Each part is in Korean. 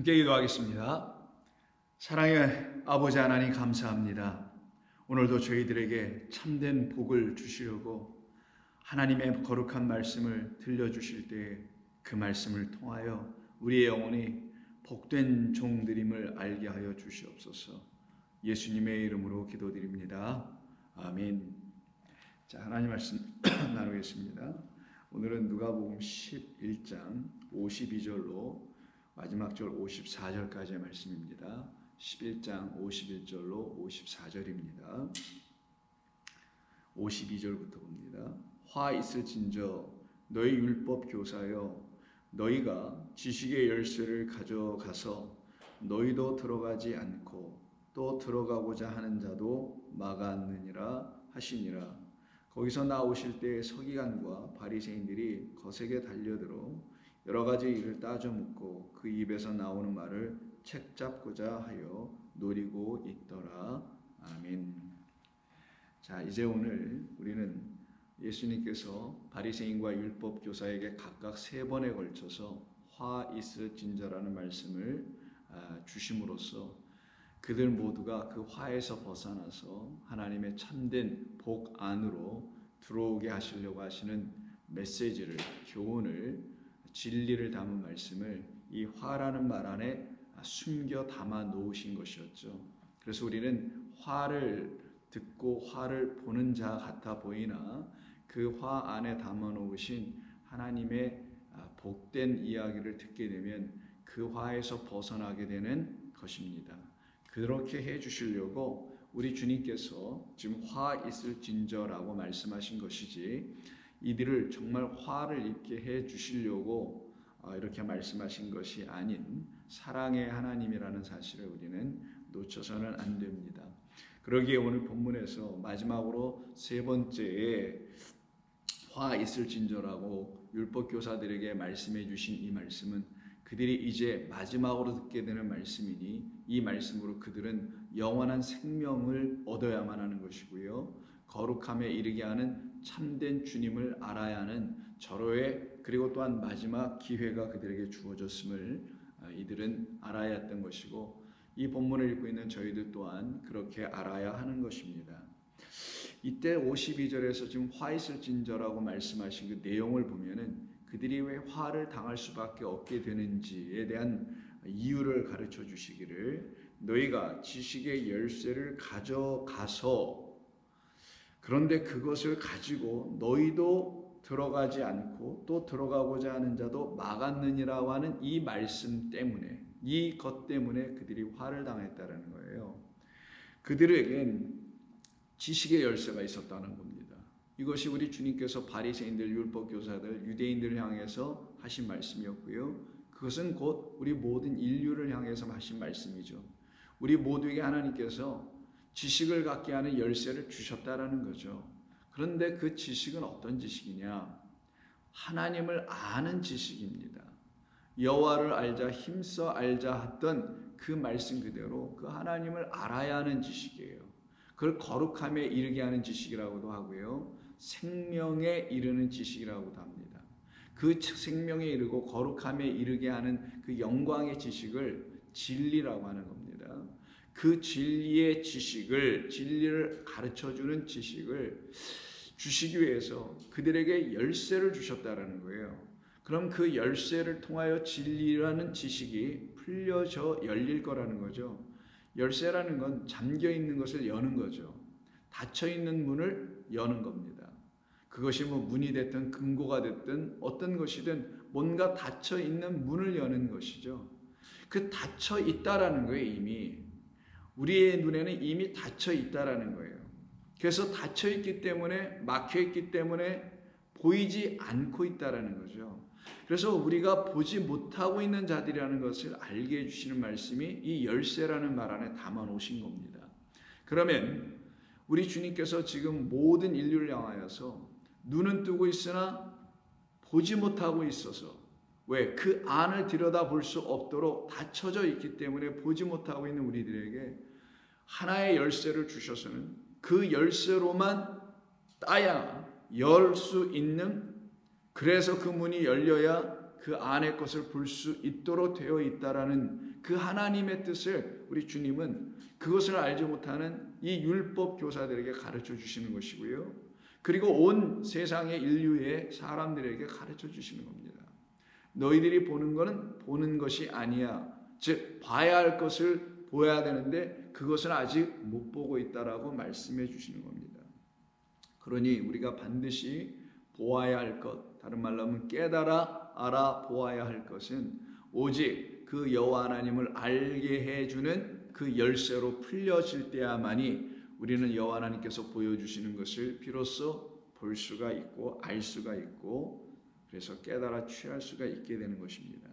함께 기도하겠습니다. 사랑의 아버지 하나님 감사합니다. 오늘도 저희들에게 참된 복을 주시려고 하나님의 거룩한 말씀을 들려주실 때 그 말씀을 통하여 우리의 영혼이 복된 종들임을 알게 하여 주시옵소서. 예수님의 이름으로 기도드립니다. 아멘. 자, 하나님 말씀 나누겠습니다. 오늘은 누가복음 11장 52절로 마지막 절 54절까지의 말씀입니다. 11장 51절로 54절입니다. 52절부터 봅니다. 화 있을진저 너희 율법 교사여 너희가 지식의 열쇠를 가져가서 너희도 들어가지 않고 또 들어가고자 하는 자도 막았느니라 하시니라. 거기서 나오실 때 서기관과 바리새인들이 거세게 달려들어 여러 가지 일을 따져 묻고 그 입에서 나오는 말을 책잡고자 하여 노리고 있더라. 아멘. 자, 이제 오늘 우리는 예수님께서 바리새인과 율법 교사에게 각각 3번에 걸쳐서 화 있을진저라는 말씀을 주심으로써 그들 모두가 그 화에서 벗어나서 하나님의 참된 복 안으로 들어오게 하시려고 하시는 메시지를, 교훈을, 진리를 담은 말씀을 이 화라는 말 안에 숨겨 담아 놓으신 것이었죠. 그래서 우리는 화를 듣고 화를 보는 자 같아 보이나 그 화 안에 담아 놓으신 하나님의 복된 이야기를 듣게 되면 그 화에서 벗어나게 되는 것입니다. 그렇게 해 주시려고 우리 주님께서 지금 화 있을진저라고 말씀하신 것이지 이들을 정말 화를 입게 해 주시려고 이렇게 말씀하신 것이 아닌 사랑의 하나님이라는 사실을 우리는 놓쳐서는 안 됩니다. 그러기에 오늘 본문에서 마지막으로 3번째에 화 있을진저라고 율법교사들에게 말씀해 주신 이 말씀은 그들이 이제 마지막으로 듣게 되는 말씀이니 이 말씀으로 그들은 영원한 생명을 얻어야만 하는 것이고요. 거룩함에 이르게 하는 참된 주님을 알아야 하는 절호의 그리고 또한 마지막 기회가 그들에게 주어졌음을 이들은 알아야 했던 것이고 이 본문을 읽고 있는 저희들 또한 그렇게 알아야 하는 것입니다. 이때 52절에서 지금 화 있을진저라고 말씀하신 그 내용을 보면은 그들이 왜 화를 당할 수밖에 없게 되는지에 대한 이유를 가르쳐 주시기를 너희가 지식의 열쇠를 가져가서 그런데 그것을 가지고 너희도 들어가지 않고 또 들어가고자 하는 자도 막았느니라고 하는 이 말씀 때문에 이것 때문에 그들이 화를 당했다라는 거예요. 그들에겐 지식의 열쇠가 있었다는 겁니다. 이것이 우리 주님께서 바리새인들, 율법교사들, 유대인들을 향해서 하신 말씀이었고요. 그것은 곧 우리 모든 인류를 향해서 하신 말씀이죠. 우리 모두에게 하나님께서 지식을 갖게 하는 열쇠를 주셨다라는 거죠. 그런데 그 지식은 어떤 지식이냐? 하나님을 아는 지식입니다. 여호와를 알자 힘써 알자 했던 그 말씀 그대로 그 하나님을 알아야 하는 지식이에요. 그걸 거룩함에 이르게 하는 지식이라고도 하고요. 생명에 이르는 지식이라고도 합니다. 그 생명에 이르고 거룩함에 이르게 하는 그 영광의 지식을 진리라고 하는 겁니다. 그 진리의 지식을, 진리를 가르쳐주는 지식을 주시기 위해서 그들에게 열쇠를 주셨다라는 거예요. 그럼 그 열쇠를 통하여 진리라는 지식이 풀려져 열릴 거라는 거죠. 열쇠라는 건 잠겨 있는 것을 여는 거죠. 닫혀 있는 문을 여는 겁니다. 그것이 뭐 문이 됐든 금고가 됐든 어떤 것이든 뭔가 닫혀 있는 문을 여는 것이죠. 그 닫혀 있다라는 거예요. 이미 우리의 눈에는 이미 닫혀 있다라는 거예요. 그래서 닫혀 있기 때문에 막혀 있기 때문에 보이지 않고 있다라는 거죠. 그래서 우리가 보지 못하고 있는 자들이라는 것을 알게 해주시는 말씀이 이 열쇠라는 말 안에 담아 놓으신 겁니다. 그러면 우리 주님께서 지금 모든 인류를 향하여서 눈은 뜨고 있으나 보지 못하고 있어서 왜? 그 안을 들여다볼 수 없도록 닫혀져 있기 때문에 보지 못하고 있는 우리들에게 하나의 열쇠를 주셔서는 그 열쇠로만 따야 열 수 있는, 그래서 그 문이 열려야 그 안의 것을 볼 수 있도록 되어 있다라는 그 하나님의 뜻을 우리 주님은 그것을 알지 못하는 이 율법 교사들에게 가르쳐 주시는 것이고요. 그리고 온 세상의 인류의 사람들에게 가르쳐 주시는 겁니다. 너희들이 보는 것은 보는 것이 아니야. 즉 봐야 할 것을 보아야 되는데 그것은 아직 못 보고 있다라고 말씀해 주시는 겁니다. 그러니 우리가 반드시 보아야 할 것, 다른 말로 하면 깨달아 알아보아야 할 것은 오직 그 여호와 하나님을 알게 해주는 그 열쇠로 풀려질 때야만이 우리는 여호와 하나님께서 보여주시는 것을 비로소 볼 수가 있고 알 수가 있고 그래서 깨달아 취할 수가 있게 되는 것입니다.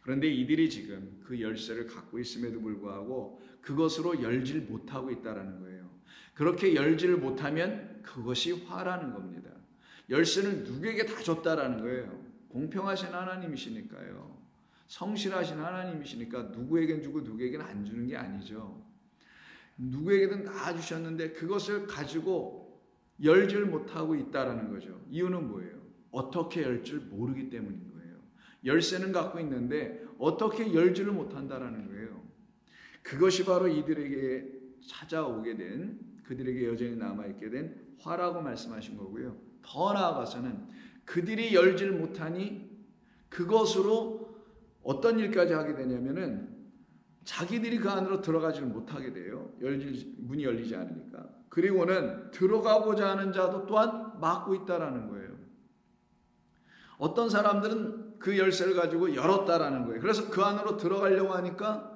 그런데 이들이 지금 그 열쇠를 갖고 있음에도 불구하고 그것으로 열질 못하고 있다는 거예요. 그렇게 열지를 못하면 그것이 화라는 겁니다. 열쇠는 누구에게 다 줬다라는 거예요. 공평하신 하나님이시니까요. 성실하신 하나님이시니까 누구에겐 주고 누구에게는 안 주는 게 아니죠. 누구에게든 다 주셨는데 그것을 가지고 열지를 못하고 있다라는 거죠. 이유는 뭐예요? 어떻게 열 줄 모르기 때문인 거예요. 열쇠는 갖고 있는데 어떻게 열지를 못한다라는 거예요. 그것이 바로 이들에게 찾아오게 된, 그들에게 여전히 남아있게 된 화라고 말씀하신 거고요. 더 나아가서는 그들이 열지를 못하니 그것으로 어떤 일까지 하게 되냐면은 자기들이 그 안으로 들어가지를 못하게 돼요. 문이 열리지 않으니까. 그리고는 들어가고자 하는 자도 또한 막고 있다라는 거예요. 어떤 사람들은 그 열쇠를 가지고 열었다라는 거예요. 그래서 그 안으로 들어가려고 하니까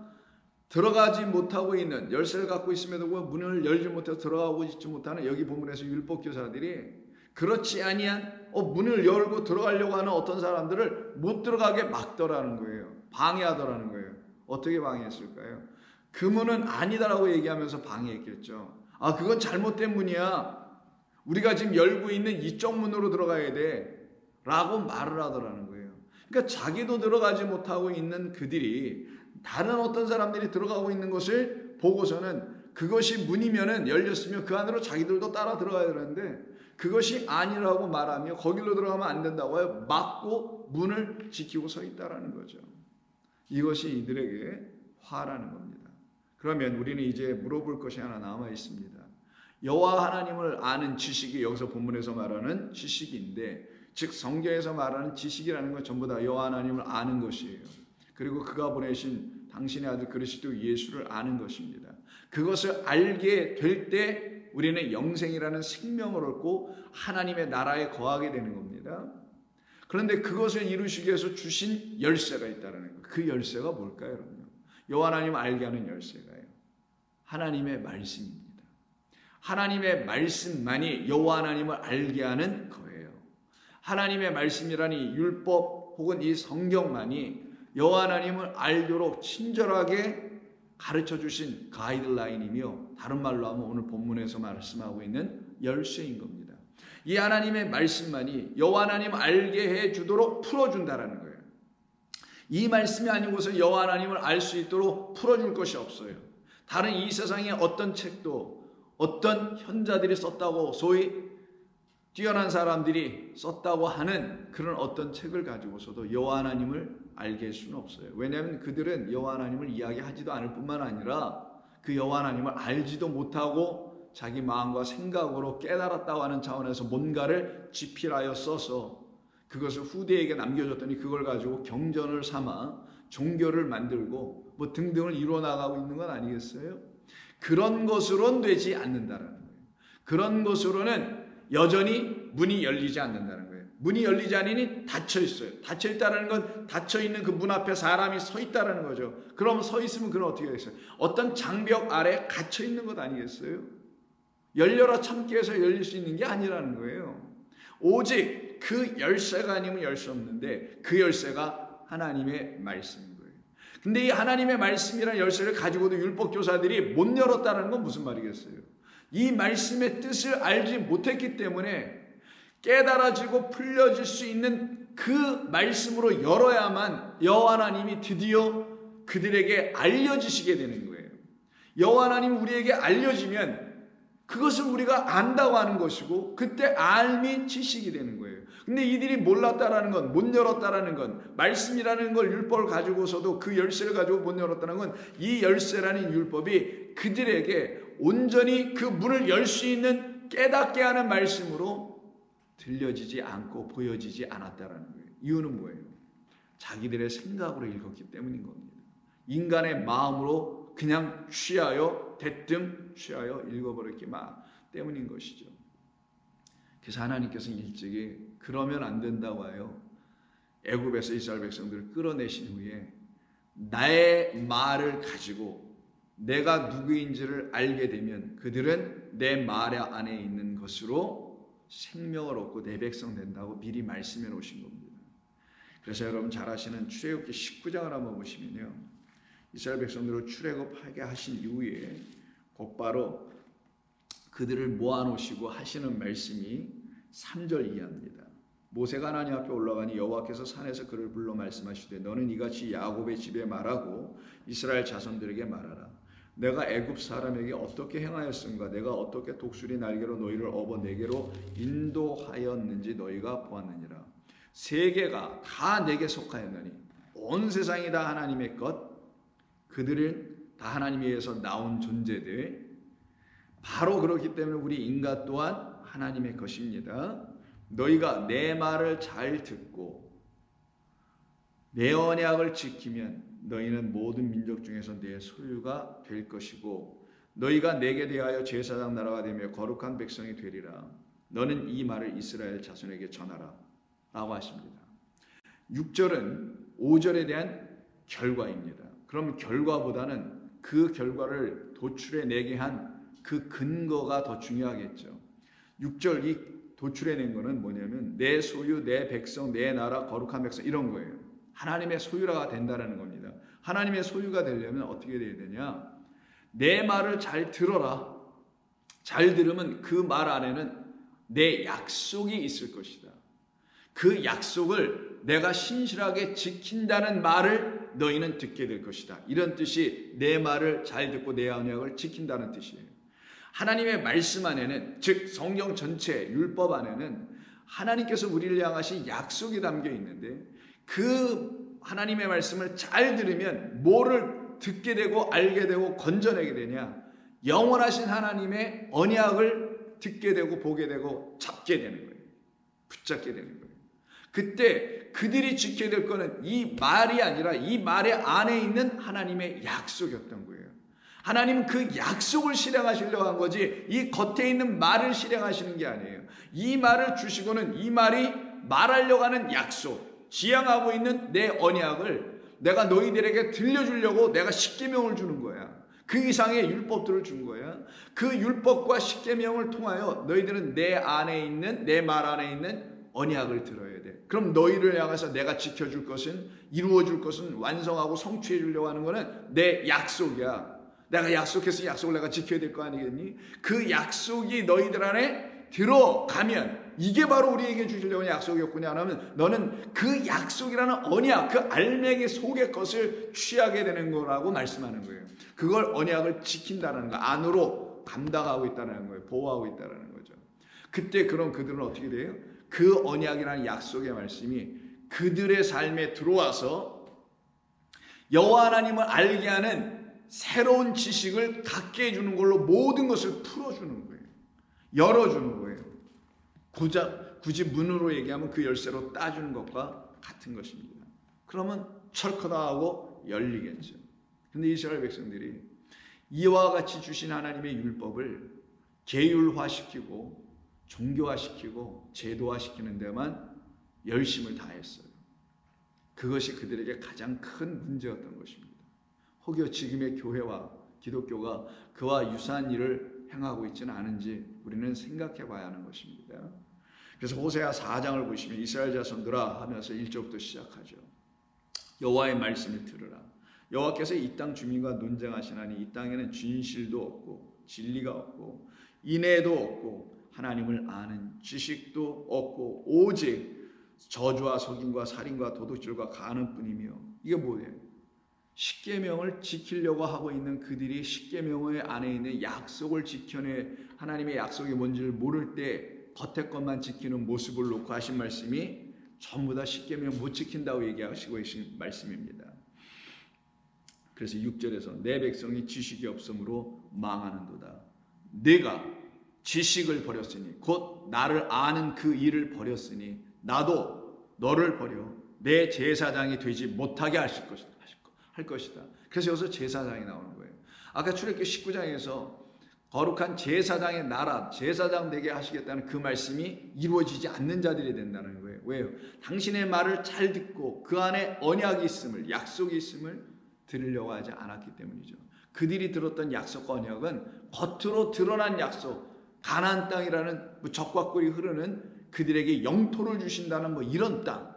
들어가지 못하고 있는, 열쇠를 갖고 있음에도 불구하고 문을 열지 못해서 들어가고 있지 못하는, 여기 본문에서 율법교사들이 그렇지 아니한 문을 열고 들어가려고 하는 어떤 사람들을 못 들어가게 막더라는 거예요. 방해하더라는 거예요. 어떻게 방해했을까요? 그 문은 아니다라고 얘기하면서 방해했겠죠. 아, 그건 잘못된 문이야. 우리가 지금 열고 있는 이쪽 문으로 들어가야 돼. 라고 말을 하더라는 거예요. 그러니까 자기도 들어가지 못하고 있는 그들이 다른 어떤 사람들이 들어가고 있는 것을 보고서는 그것이 문이면은 열렸으면 그 안으로 자기들도 따라 들어가야 되는데 그것이 아니라고 말하며 거기로 들어가면 안 된다고 해요. 막고 문을 지키고 서 있다라는 거죠. 이것이 이들에게 화라는 겁니다. 그러면 우리는 이제 물어볼 것이 하나 남아 있습니다. 여호와 하나님을 아는 지식이 여기서 본문에서 말하는 지식인데, 즉 성경에서 말하는 지식이라는 건 전부 다 여호와 하나님을 아는 것이에요. 그리고 그가 보내신 당신의 아들 그리스도 예수를 아는 것입니다. 그것을 알게 될 때 우리는 영생이라는 생명을 얻고 하나님의 나라에 거하게 되는 겁니다. 그런데 그것을 이루시기 위해서 주신 열쇠가 있다는 거예요. 그 열쇠가 뭘까요, 여러분? 여호와 하나님을 알게 하는 열쇠가요. 하나님의 말씀입니다. 하나님의 말씀만이 여호와 하나님을 알게 하는 거예요. 하나님의 말씀이라니 율법 혹은 이 성경만이 여호와 하나님을 알도록 친절하게 가르쳐 주신 가이드라인이며, 다른 말로 하면 오늘 본문에서 말씀하고 있는 열쇠인 겁니다. 이 하나님의 말씀만이 여호와 하나님을 알게 해 주도록 풀어준다라는 거예요. 이 말씀이 아니고서 여호와 하나님을 알 수 있도록 풀어줄 것이 없어요. 다른 이 세상의 어떤 책도 어떤 현자들이 썼다고, 소위 뛰어난 사람들이 썼다고 하는 그런 어떤 책을 가지고서도 여호와 하나님을 알게 할 수는 없어요. 왜냐하면 그들은 여호와 하나님을 이야기하지도 않을 뿐만 아니라 그 여호와 하나님을 알지도 못하고 자기 마음과 생각으로 깨달았다고 하는 차원에서 뭔가를 집필하여 써서 그것을 후대에게 남겨줬더니 그걸 가지고 경전을 삼아 종교를 만들고 뭐 등등을 이루어 나가고 있는 건 아니겠어요? 그런 것으로는 되지 않는다라는 거예요. 그런 것으로는 여전히 문이 열리지 않는다는 거예요. 문이 열리지 않으니 닫혀 있어요. 닫혀 있다는 건 닫혀 있는 그 문 앞에 사람이 서 있다는 거죠. 그럼 서 있으면 그건 어떻게 되겠어요? 어떤 장벽 아래 갇혀 있는 것 아니겠어요? 열려라 참기 해서 열릴 수 있는 게 아니라는 거예요. 오직 그 열쇠가 아니면 열 수 없는데 그 열쇠가 하나님의 말씀인 거예요. 근데 이 하나님의 말씀이라는 열쇠를 가지고도 율법교사들이 못 열었다는 건 무슨 말이겠어요? 이 말씀의 뜻을 알지 못했기 때문에 깨달아지고 풀려질 수 있는 그 말씀으로 열어야만 여호와 하나님이 드디어 그들에게 알려지시게 되는 거예요. 여호와 하나님이 우리에게 알려지면 그것을 우리가 안다고 하는 것이고 그때 알미 지식이 되는 거예요. 근데 이들이 몰랐다라는 건, 못 열었다라는 건, 말씀이라는 걸 율법을 가지고서도 그 열쇠를 가지고 못 열었다는 건 이 열쇠라는 율법이 그들에게 온전히 그 문을 열 수 있는 깨닫게 하는 말씀으로 들려지지 않고 보여지지 않았다라는 거예요. 이유는 뭐예요? 자기들의 생각으로 읽었기 때문인 겁니다. 인간의 마음으로 그냥 취하여 대뜸 취하여 읽어버렸기 때문인 것이죠. 그래서 하나님께서는 일찍이 그러면 안 된다고 하여 애굽에서 이스라엘 백성들을 끌어내신 후에 나의 말을 가지고 내가 누구인지를 알게 되면 그들은 내 말 안에 있는 것으로 생명을 얻고 내 백성 된다고 미리 말씀해 놓으신 겁니다. 그래서 여러분 잘 아시는 출애굽기 19장을 한번 보시면요, 이스라엘 백성들을 출애굽하게 하신 이후에 곧바로 그들을 모아놓으시고 하시는 말씀이 3절 이하입니다. 모세가 하나님 앞에 올라가니 여호와께서 산에서 그를 불러 말씀하시되 너는 이같이 야곱의 집에 말하고 이스라엘 자손들에게 말하라. 내가 애굽 사람에게 어떻게 행하였은가, 내가 어떻게 독수리 날개로 너희를 업어 내게로 인도하였는지 너희가 보았느니라. 세계가 다 내게 속하였나니 온 세상이 다 하나님의 것, 그들은 다 하나님에 의해서 나온 존재들, 바로 그렇기 때문에 우리 인간 또한 하나님의 것입니다. 너희가 내 말을 잘 듣고 내 언약을 지키면 너희는 모든 민족 중에서 내 소유가 될 것이고 너희가 내게 대하여 제사장 나라가 되며 거룩한 백성이 되리라. 너는 이 말을 이스라엘 자손에게 전하라 라고 하십니다. 6절은 5절에 대한 결과입니다. 그럼 결과보다는 그 결과를 도출해내게 한 그 근거가 더 중요하겠죠. 6절 이 도출해낸 거는 뭐냐면 내 소유, 내 백성, 내 나라, 거룩한 백성 이런 거예요. 하나님의 소유가 된다는 겁니다. 하나님의 소유가 되려면 어떻게 돼야 되냐? 내 말을 잘 들어라. 잘 들으면 그 말 안에는 내 약속이 있을 것이다. 그 약속을 내가 신실하게 지킨다는 말을 너희는 듣게 될 것이다. 이런 뜻이 내 말을 잘 듣고 내 언약을 지킨다는 뜻이에요. 하나님의 말씀 안에는, 즉 성경 전체 율법 안에는 하나님께서 우리를 향하신 약속이 담겨 있는데 그 하나님의 말씀을 잘 들으면 뭐를 듣게 되고 알게 되고 건져내게 되냐? 영원하신 하나님의 언약을 듣게 되고 보게 되고 잡게 되는 거예요. 붙잡게 되는 거예요. 그때 그들이 지켜야 될 거는 이 말이 아니라 이 말의 안에 있는 하나님의 약속이었던 거예요. 하나님은 그 약속을 실행하시려고 한 거지 이 겉에 있는 말을 실행하시는 게 아니에요. 이 말을 주시고는 이 말이 말하려고 하는 약속, 지향하고 있는 내 언약을 내가 너희들에게 들려주려고 내가 십계명을 주는 거야. 그 이상의 율법들을 준 거야. 그 율법과 십계명을 통하여 너희들은 내 안에 있는, 내 말 안에 있는 언약을 들어야 돼. 그럼 너희를 향해서 내가 지켜줄 것은, 이루어줄 것은, 완성하고 성취해 주려고 하는 거는 내 약속이야. 내가 약속해서 약속을 내가 지켜야 될 거 아니겠니? 그 약속이 너희들 안에 들어가면 이게 바로 우리에게 주시려고 하는 약속이었구나 하면 너는 그 약속이라는 언약, 그 알맹이 속의 것을 취하게 되는 거라고 말씀하는 거예요. 그걸 언약을 지킨다는 거, 안으로 감당하고 있다는 거예요. 보호하고 있다는 거죠. 그때 그런 그들은 어떻게 돼요? 그 언약이라는 약속의 말씀이 그들의 삶에 들어와서 여호와 하나님을 알게 하는 새로운 지식을 갖게 해주는 걸로 모든 것을 풀어주는 거예요. 열어주는 거예요. 굳이 문으로 얘기하면 그 열쇠로 따주는 것과 같은 것입니다. 그러면 철커다 하고 열리겠죠. 근데 이스라엘 백성들이 이와 같이 주신 하나님의 율법을 계율화시키고 종교화시키고 제도화시키는 데만 열심을 다했어요. 그것이 그들에게 가장 큰 문제였던 것입니다. 혹여 지금의 교회와 기독교가 그와 유사한 일을 행하고 있지는 않은지 우리는 생각해 봐야 하는 것입니다. 그래서 호세아 4장을 보시면 이스라엘 자손들아 하면서 1절부터 시작하죠. 여호와의 말씀을 들으라. 여호와께서 이 땅 주민과 논쟁하시나니 이 땅에는 진실도 없고 진리가 없고 인애도 없고 하나님을 아는 지식도 없고 오직 저주와 속임과 살인과 도둑질과 간음뿐이며. 이게 뭐예요? 십계명을 지키려고 하고 있는 그들이 십계명의 안에 있는 약속을 지켜내 하나님의 약속이 뭔지를 모를 때 겉에 것만 지키는 모습을 놓고 하신 말씀이 전부 다 십계명 못 지킨다고 얘기하시고 계신 말씀입니다. 그래서 6절에서 내 백성이 지식이 없으므로 망하는도다. 내가 지식을 버렸으니 곧 나를 아는 그 일을 버렸으니 나도 너를 버려 내 제사장이 되지 못하게 할 것이다. 그래서 여기서 제사장이 나오는 거예요. 아까 출애굽기 19장에서 거룩한 제사장의 나라, 제사장 되게 하시겠다는 그 말씀이 이루어지지 않는 자들이 된다는 거예요. 왜요? 당신의 말을 잘 듣고 그 안에 언약이 있음을, 약속이 있음을 들으려고 하지 않았기 때문이죠. 그들이 들었던 약속과 언약은 겉으로 드러난 약속, 가나안 땅이라는 적과 꿀이 흐르는 그들에게 영토를 주신다는 이런 땅,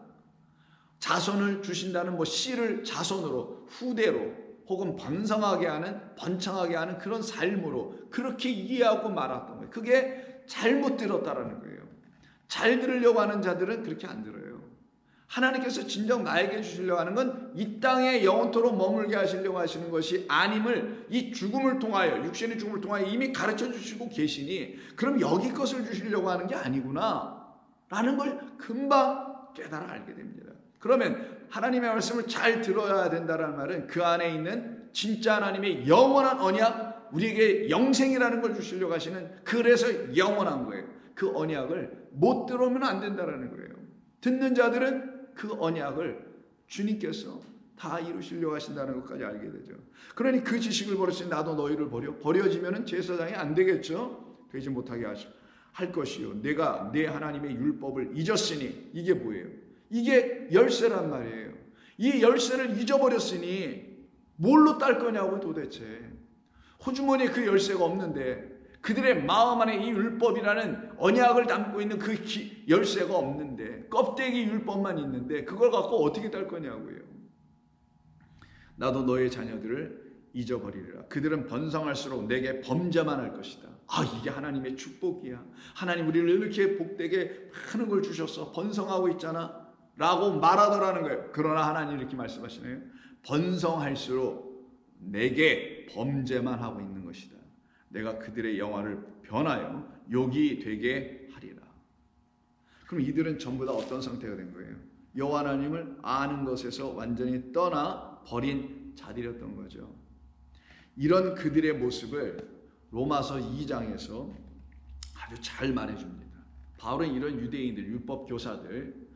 자손을 주신다는 씨를 자손으로 후대로 혹은 번성하게 하는 그런 삶으로 그렇게 이해하고 말았던 거예요. 그게 잘못 들었다라는 거예요. 잘 들으려고 하는 자들은 그렇게 안 들어요. 하나님께서 진정 나에게 주시려고 하는 건 이 땅에 영원토록 머물게 하시려고 하시는 것이 아님을 이 죽음을 통하여, 육신의 죽음을 통하여 이미 가르쳐 주시고 계시니 그럼 여기 것을 주시려고 하는 게 아니구나 라는 걸 금방 깨달아 알게 됩니다. 그러면 하나님의 말씀을 잘 들어야 된다는 말은 그 안에 있는 진짜 하나님의 영원한 언약, 우리에게 영생이라는 걸 주시려고 하시는, 그래서 영원한 거예요. 그 언약을 못 들어오면 안 된다는 거예요. 듣는 자들은 그 언약을 주님께서 다 이루시려고 하신다는 것까지 알게 되죠. 그러니 그 지식을 버렸으니 나도 너희를 버려지면 제사장이 안 되겠죠. 되지 못하게 할 것이요 내가 내 하나님의 율법을 잊었으니, 이게 뭐예요? 이게 열쇠란 말이에요. 이 열쇠를 잊어버렸으니 뭘로 딸 거냐고. 도대체 호주머니에 그 열쇠가 없는데, 그들의 마음 안에 이 율법이라는 언약을 담고 있는 그 열쇠가 없는데, 껍데기 율법만 있는데 그걸 갖고 어떻게 딸 거냐고요. 나도 너의 자녀들을 잊어버리리라. 그들은 번성할수록 내게 범죄만 할 것이다. 이게 하나님의 축복이야. 하나님 우리를 이렇게 복되게 많은 걸 주셔서 번성하고 있잖아 라고 말하더라는 거예요. 그러나 하나님 이렇게 말씀하시네요. 번성할수록 내게 범죄만 하고 있는 것이다. 내가 그들의 영화를 변하여 욕이 되게 하리라. 그럼 이들은 전부 다 어떤 상태가 된 거예요? 여호와 하나님을 아는 것에서 완전히 떠나 버린 자들이었던 거죠. 이런 그들의 모습을 로마서 2장에서 아주 잘 말해줍니다. 바울은 이런 유대인들, 율법 교사들,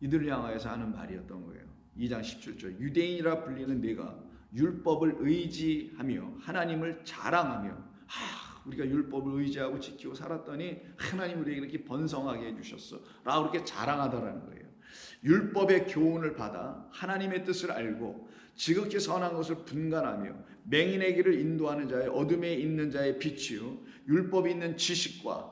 이들을 향하여서 하는 말이었던 거예요. 2장 17절 유대인이라 불리는 내가 율법을 의지하며 하나님을 자랑하며 우리가 율법을 의지하고 지키고 살았더니 하나님 우리에게 이렇게 번성하게 해주셨어 라고 그렇게 자랑하더라는 거예요. 율법의 교훈을 받아 하나님의 뜻을 알고 지극히 선한 것을 분간하며 맹인의 길을 인도하는 자의, 어둠에 있는 자의 빛이요 율법이 있는 지식과,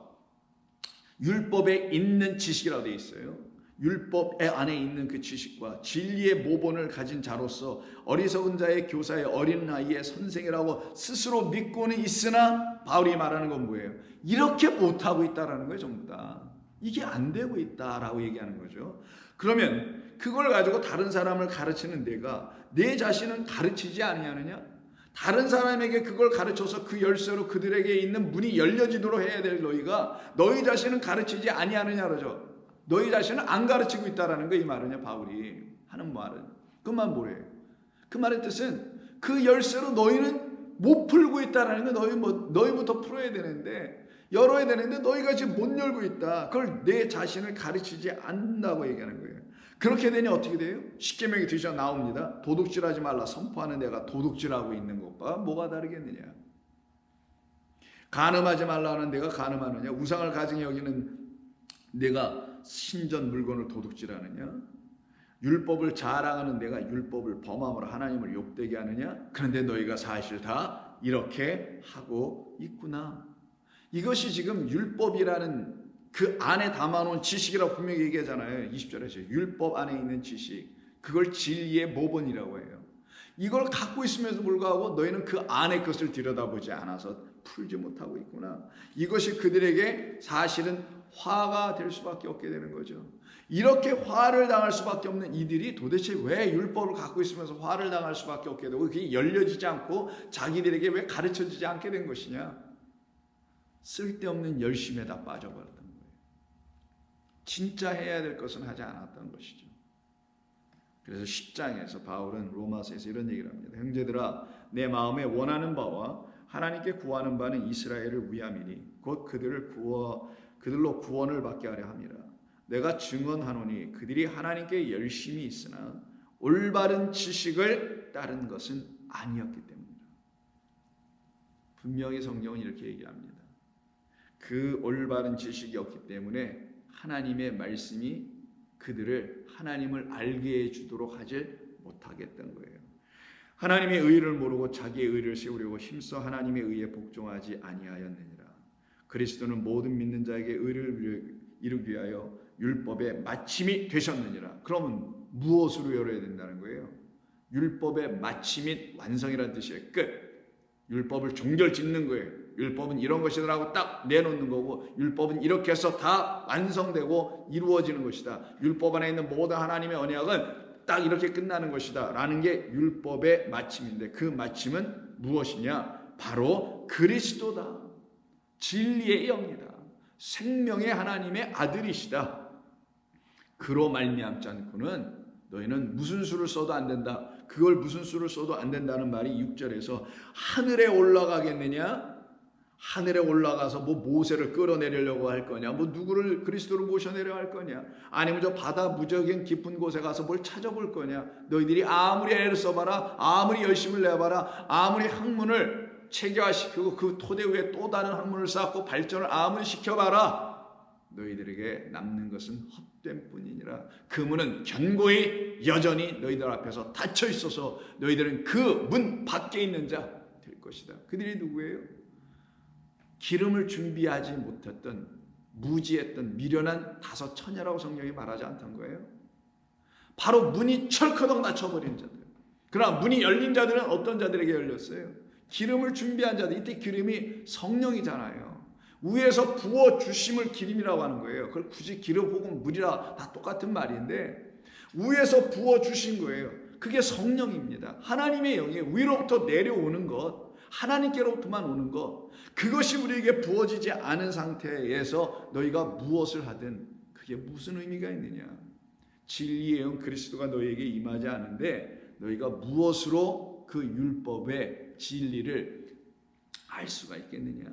율법에 있는 지식이라고 되어 있어요. 율법 안에 있는 그 지식과 진리의 모본을 가진 자로서 어리석은 자의 교사의 어린 나이의 선생이라고 스스로 믿고는 있으나, 바울이 말하는 건 뭐예요? 이렇게 못하고 있다라는 거예요. 전부 다 이게 안 되고 있다라고 얘기하는 거죠. 그러면 그걸 가지고 다른 사람을 가르치는 내가 내 자신은 가르치지 아니하느냐? 다른 사람에게 그걸 가르쳐서 그 열쇠로 그들에게 있는 문이 열려지도록 해야 될 너희가 너희 자신은 가르치지 아니하느냐 그러죠. 너희 자신은 안 가르치고 있다라는 거, 이 말은요. 바울이 하는 말은 그 말 뭐래요? 그 말의 뜻은 그 열쇠로 너희는 못 풀고 있다라는 거. 너희부터 풀어야 되는데, 열어야 되는데 너희가 지금 못 열고 있다. 그걸 내 자신을 가르치지 않는다고 얘기하는 거예요. 그렇게 되니 어떻게 돼요? 십계명이 드디어 나옵니다. 도둑질하지 말라 선포하는 내가 도둑질하고 있는 것과 뭐가 다르겠느냐? 간음하지 말라 하는 내가 간음하느냐? 우상을 가증히 여기는 내가 신전 물건을 도둑질하느냐? 율법을 자랑하는 내가 율법을 범함으로 하나님을 욕되게 하느냐? 그런데 너희가 사실 다 이렇게 하고 있구나. 이것이 지금 율법이라는 그 안에 담아놓은 지식이라고 분명히 얘기하잖아요. 20절에서 율법 안에 있는 지식, 그걸 진리의 모본이라고 해요. 이걸 갖고 있음에도 불구하고 너희는 그 안의 것을 들여다보지 않아서 풀지 못하고 있구나. 이것이 그들에게 사실은 화가 될 수밖에 없게 되는 거죠. 이렇게 화를 당할 수밖에 없는 이들이 도대체 왜 율법을 갖고 있으면서 화를 당할 수밖에 없게 되고 그게 열려지지 않고 자기들에게 왜 가르쳐지지 않게 된 것이냐? 쓸데없는 열심에다 빠져버렸던 거예요. 진짜 해야 될 것은 하지 않았던 것이죠. 그래서 10장에서 바울은 로마서에서 이런 얘기를 합니다. 형제들아, 내 마음에 원하는 바와 하나님께 구하는 바는 이스라엘을 위함이니 곧 그들로 구원을 받게 하려 함이라. 내가 증언하노니 그들이 하나님께 열심히 있으나 올바른 지식을 따른 것은 아니었기 때문이라. 분명히 성경은 이렇게 얘기합니다. 그 올바른 지식이 없기 때문에 하나님의 말씀이 그들을 하나님을 알게 해주도록 하지 못하겠던 거예요. 하나님의 의를 모르고 자기의 의를 세우려고 힘써 하나님의 의에 복종하지 아니하였느니라. 그리스도는 모든 믿는 자에게 의를 이루기 위하여 율법의 마침이 되셨느니라. 그러면 무엇으로 열어야 된다는 거예요? 율법의 마침 및 완성이라는 뜻이에요. 끝. 율법을 종결 짓는 거예요. 율법은 이런 것이라고 딱 내놓는 거고 율법은 이렇게 해서 다 완성되고 이루어지는 것이다. 율법 안에 있는 모든 하나님의 언약은 딱 이렇게 끝나는 것이다 라는 게 율법의 마침인데 그 마침은 무엇이냐? 바로 그리스도다. 진리의 영이다. 생명의 하나님의 아들이시다. 그로 말미암지 않고는 너희는 무슨 수를 써도 안 된다. 그걸 무슨 수를 써도 안 된다는 말이 6절에서 하늘에 올라가겠느냐? 하늘에 올라가서 뭐 모세를 끌어내리려고 할 거냐? 뭐 누구를 그리스도를 모셔내려 할 거냐? 아니면 저 바다 무적인 깊은 곳에 가서 뭘 찾아볼 거냐? 너희들이 아무리 애를 써봐라, 아무리 열심을 내봐라, 아무리 학문을 체계화시키고 그 토대 위에 또 다른 학문을 쌓고 발전을 아무리 시켜봐라. 너희들에게 남는 것은 헛된 뿐이니라. 그 문은 견고히 여전히 너희들 앞에서 닫혀 있어서 너희들은 그 문 밖에 있는 자 될 것이다. 그들이 누구예요? 기름을 준비하지 못했던 무지했던 미련한 다섯 처녀라고 성경이 말하지 않던 거예요. 바로 문이 철커덕 닫혀버린 자들. 그러나 문이 열린 자들은 어떤 자들에게 열렸어요? 기름을 준비한 자들. 이때 기름이 성령이잖아요. 위에서 부어주심을 기름이라고 하는 거예요. 그걸 굳이 기름 혹은 물이라 다 똑같은 말인데 위에서 부어주신 거예요. 그게 성령입니다. 하나님의 영이 위로부터 내려오는 것, 하나님께로부터만 오는 것, 그것이 우리에게 부어지지 않은 상태에서 너희가 무엇을 하든 그게 무슨 의미가 있느냐? 진리의 영 그리스도가 너희에게 임하지 않은데 너희가 무엇으로 그 율법의 진리를 알 수가 있겠느냐?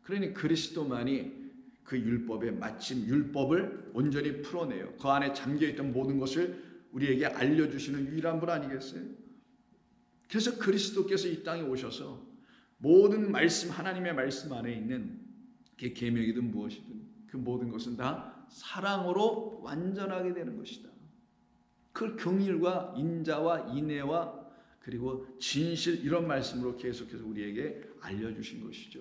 그러니 그리스도만이 그 율법의 마침, 율법을 온전히 풀어내요. 그 안에 잠겨있던 모든 것을 우리에게 알려주시는 유일한 분 아니겠어요? 그래서 그리스도께서 이 땅에 오셔서 모든 말씀, 하나님의 말씀 안에 있는 그 계명이든 무엇이든 그 모든 것은 다 사랑으로 완전하게 되는 것이다. 그걸 긍휼과 인자와 인애와 그리고 진실 이런 말씀으로 계속해서 우리에게 알려주신 것이죠.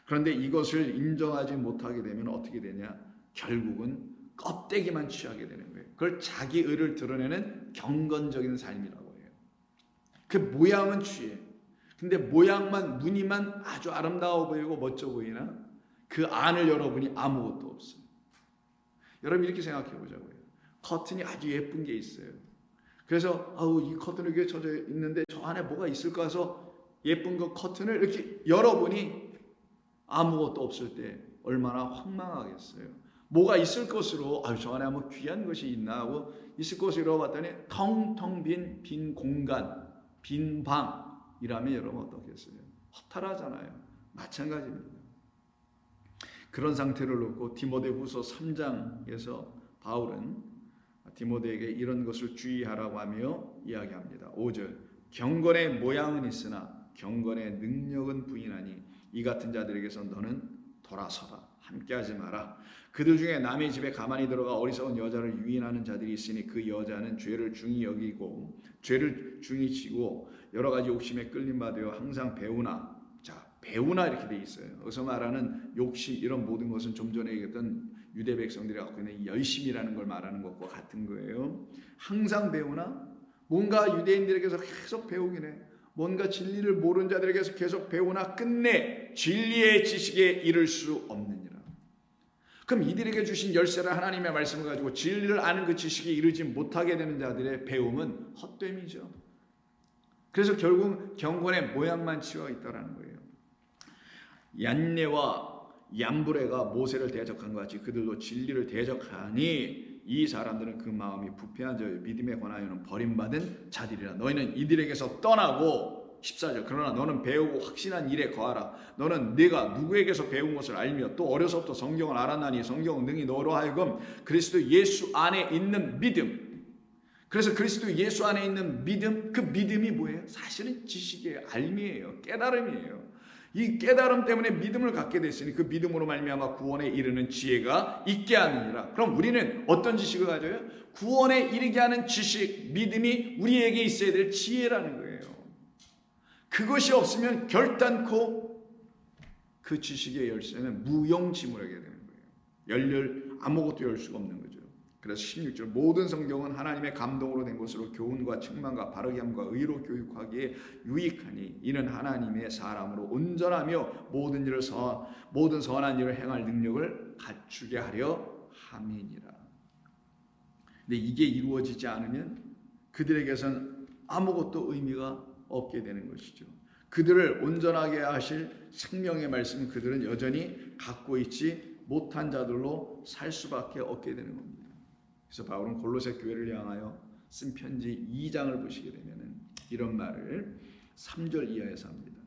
그런데 이것을 인정하지 못하게 되면 어떻게 되냐? 결국은 껍데기만 취하게 되는 거예요. 그걸 자기 의를 드러내는 경건적인 삶이라고 해요. 그 모양은 취해. 근데 모양만, 무늬만 아주 아름다워 보이고 멋져 보이나 그 안을 열어보니 아무것도 없어요. 여러분 이렇게 생각해 보자고요. 커튼이 아주 예쁜 게 있어요. 그래서 이 커튼을 이렇게 쳐져 있는데 저 안에 뭐가 있을까 해서 예쁜 그 커튼을 이렇게 열어보니 아무것도 없을 때 얼마나 황망하겠어요. 뭐가 있을 것으로 저 안에 뭐 귀한 것이 있나 하고 있을 것으로 열어봤더니 텅텅 빈 공간, 빈 방이라면 여러분 어떻겠어요? 허탈하잖아요. 마찬가지입니다. 그런 상태를 놓고 디모데후서 3장에서 바울은 디모데에게 이런 것을 주의하라고 하며 이야기합니다. 5절 경건의 모양은 있으나 경건의 능력은 부인하니 이 같은 자들에게서 너는 돌아서라. 함께하지 마라. 그들 중에 남의 집에 가만히 들어가 어리석은 여자를 유인하는 자들이 있으니 그 여자는 죄를 중히 여기고 죄를 중히 지고 여러 가지 욕심에 끌림 받으여 항상 배우나. 자, 배우나 이렇게 돼 있어요. 여기서 말하는 욕심 이런 모든 것은 좀 전에 얘기했던 유대 백성들이 갖고 있는 열심이라는 걸 말하는 것과 같은 거예요. 항상 배우나 뭔가 유대인들에게서 계속 배우긴 해. 뭔가 진리를 모르는 자들에게서 계속 배우나 끝내 진리의 지식에 이를 수 없느니라. 그럼 이들에게 주신 열쇠를 하나님의 말씀을 가지고 진리를 아는 그 지식에 이르지 못하게 되는 자들의 배움은 헛됨이죠. 그래서 결국 경건의 모양만 치워 있다라는 거예요. 얀네와 얀브레가 모세를 대적한 것 같이 그들도 진리를 대적하니 이 사람들은 그 마음이 부패한 자요 믿음에 관하여는 버림받은 자들이라. 너희는 이들에게서 떠나고 14절 그러나 너는 배우고 확신한 일에 거하라. 너는 네가 누구에게서 배운 것을 알며 또 어려서부터 성경을 알았나니 성경은 능히 너로 하여금 그리스도 예수 안에 있는 믿음. 그래서 그리스도 예수 안에 있는 믿음, 그 믿음이 뭐예요? 사실은 지식이에요. 알미예요. 깨달음이에요. 이 깨달음 때문에 믿음을 갖게 됐으니 그 믿음으로 말미암아 구원에 이르는 지혜가 있게 하느니라. 그럼 우리는 어떤 지식을 가져요? 구원에 이르게 하는 지식, 믿음이 우리에게 있어야 될 지혜라는 거예요. 그것이 없으면 결단코 그 지식의 열쇠는 무용지물하게 되는 거예요. 아무것도 열 수가 없는 거죠. 그래서 16절 모든 성경은 하나님의 감동으로 된 것으로 교훈과 책망과 바르게 함과 의로 교육하기에 유익하니 이는 하나님의 사람으로 온전하며 모든 선한 일을 행할 능력을 갖추게 하려 함이니라. 근데 이게 이루어지지 않으면 그들에게선 아무것도 의미가 없게 되는 것이죠. 그들을 온전하게 하실 생명의 말씀은 그들은 여전히 갖고 있지 못한 자들로 살 수밖에 없게 되는 겁니다. 그래서 바울은 골로새 교회를 향하여 쓴 편지 2장을 보시게 되면 이런 말을 3절 이하에서 합니다.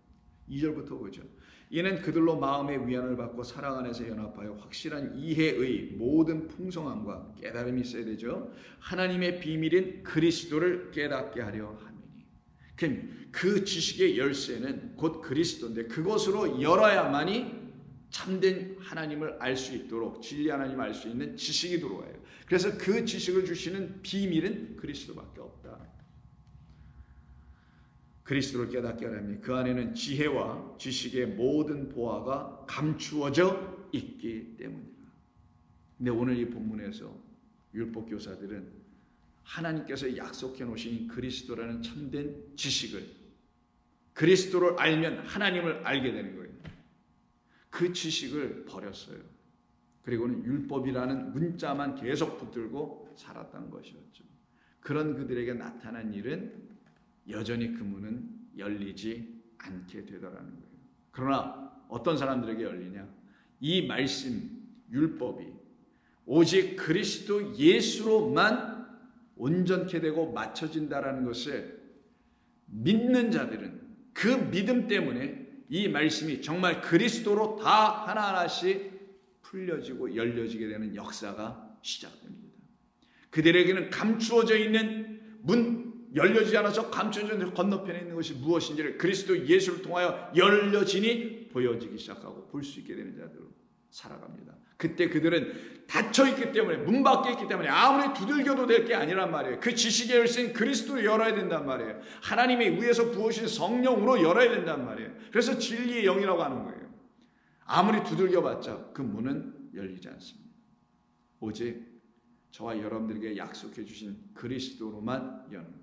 2절부터 보죠. 이는 그들로 마음의 위안을 받고 사랑 안에서 연합하여 확실한 이해의 모든 풍성함과 깨달음이 있어야 되죠. 하나님의 비밀인 그리스도를 깨닫게 하려 함이니. 그 지식의 열쇠는 곧 그리스도인데 그것으로 열어야만이 참된 하나님을 알 수 있도록 진리 하나님을 알 수 있는 지식이 들어와요. 그래서 그 지식을 주시는 비밀은 그리스도밖에 없다. 그리스도를 깨닫게 하려면 그 안에는 지혜와 지식의 모든 보화가 감추어져 있기 때문이다. 근데 오늘 이 본문에서 율법 교사들은 하나님께서 약속해 놓으신 그리스도라는 참된 지식을 그리스도를 알면 하나님을 알게 되는 거예요. 그 지식을 버렸어요. 그리고는 율법이라는 문자만 계속 붙들고 살았던 것이었죠. 그런 그들에게 나타난 일은 여전히 그 문은 열리지 않게 되더라는 거예요. 그러나 어떤 사람들에게 열리냐? 이 말씀, 율법이 오직 그리스도 예수로만 온전케 되고 맞춰진다라는 것을 믿는 자들은 그 믿음 때문에 이 말씀이 정말 그리스도로 다 하나하나씩 풀려지고 열려지게 되는 역사가 시작됩니다. 그들에게는 감추어져 있는 열려지지 않아서 감춰져 있는 건너편에 있는 것이 무엇인지를 그리스도 예수를 통하여 열려지니 보여지기 시작하고 볼 수 있게 되는 자들로 살아갑니다. 그때 그들은 닫혀있기 때문에 문 밖에 있기 때문에 아무리 두들겨도 될 게 아니란 말이에요. 그 지식의 열쇠는 그리스도로 열어야 된단 말이에요. 하나님의 위에서 부으신 성령으로 열어야 된단 말이에요. 그래서 진리의 영이라고 하는 거예요. 아무리 두들겨봤자 그 문은 열리지 않습니다. 오직 저와 여러분들에게 약속해 주신 그리스도로만 여는 거예요.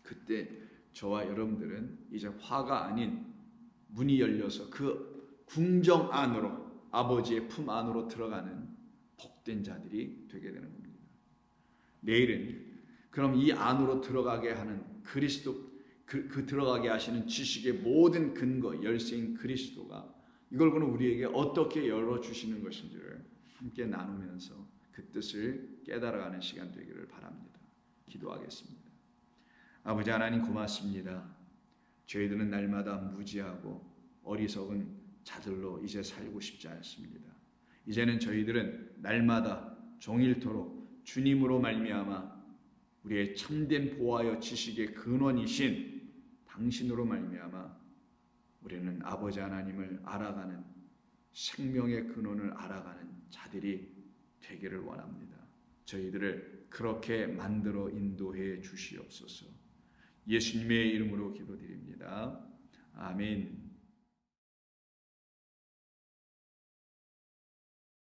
그때 저와 여러분들은 이제 화가 아닌 문이 열려서 그 궁정 안으로 아버지의 품 안으로 들어가는 복된 자들이 되게 되는 겁니다. 내일은 그럼 이 안으로 들어가게 하는 그리스도 그 들어가게 하시는 지식의 모든 근거 열쇠인 그리스도가 이걸 그럼 우리에게 어떻게 열어주시는 것인지를 함께 나누면서 그 뜻을 깨달아가는 시간 되기를 바랍니다. 기도하겠습니다. 아버지 하나님 고맙습니다. 저희들은 날마다 무지하고 어리석은 자들로 이제 살고 싶지 않습니다. 이제는 저희들은 날마다 종일토록 주님으로 말미암아 우리의 참된 보화여 지식의 근원이신 당신으로 말미암아 우리는 아버지 하나님을 알아가는 생명의 근원을 알아가는 자들이 되기를 원합니다. 저희들을 그렇게 만들어 인도해 주시옵소서. 예수님의 이름으로 기도드립니다. 아멘.